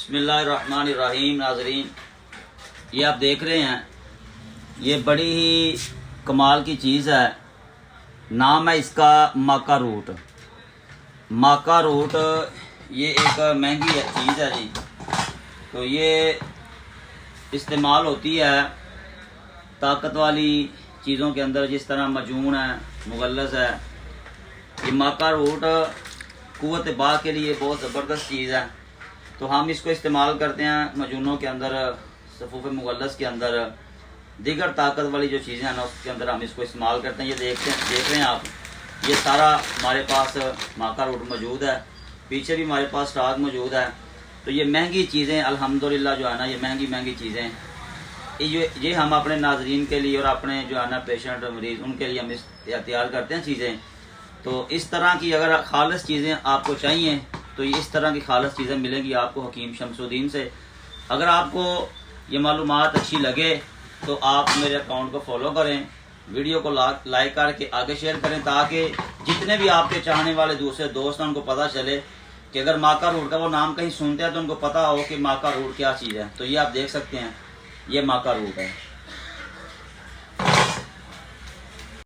بسم اللہ الرحمن الرحیم۔ ناظرین، یہ آپ دیکھ رہے ہیں، یہ بڑی ہی کمال کی چیز ہے۔ نام ہے اس کا ماکا روٹ۔ ماکا روٹ یہ ایک مہنگی چیز ہے جی، تو یہ استعمال ہوتی ہے طاقت والی چیزوں کے اندر، جس طرح مجون ہے، مغلظ ہے۔ یہ ماکا روٹ قوت باہ کے لیے بہت زبردست چیز ہے، تو ہم اس کو استعمال کرتے ہیں مجونوں کے اندر، صفوف مغلظ کے اندر، دیگر طاقت والی جو چیزیں ہیں نا اس کے اندر ہم اس کو استعمال کرتے ہیں۔ یہ دیکھ رہے ہیں آپ، یہ سارا ہمارے پاس ماکا روٹ موجود ہے، پیچھے بھی ہمارے پاس اسٹاک موجود ہے۔ تو یہ مہنگی چیزیں الحمدللہ جو ہے نا، یہ مہنگی چیزیں یہ ہم اپنے ناظرین کے لیے اور اپنے جو ہے نا پیشنٹ مریض ان کے لیے ہم تیار کرتے ہیں چیزیں۔ تو اس طرح کی اگر خالص چیزیں آپ کو چاہیے تو یہ اس طرح کی خالص چیزیں ملیں گی آپ کو حکیم شمس الدین سے۔ اگر آپ کو یہ معلومات اچھی لگے تو آپ میرے اکاؤنٹ کو فالو کریں، ویڈیو کو لائک کر کے آگے شیئر کریں، تاکہ جتنے بھی آپ کے چاہنے والے دوسرے دوست ہیں ان کو پتہ چلے کہ اگر ماکا روٹ کا وہ نام کہیں سنتے ہیں تو ان کو پتہ ہو کہ ماکا روٹ کیا چیز ہے۔ تو یہ آپ دیکھ سکتے ہیں، یہ ماکا روٹ ہے۔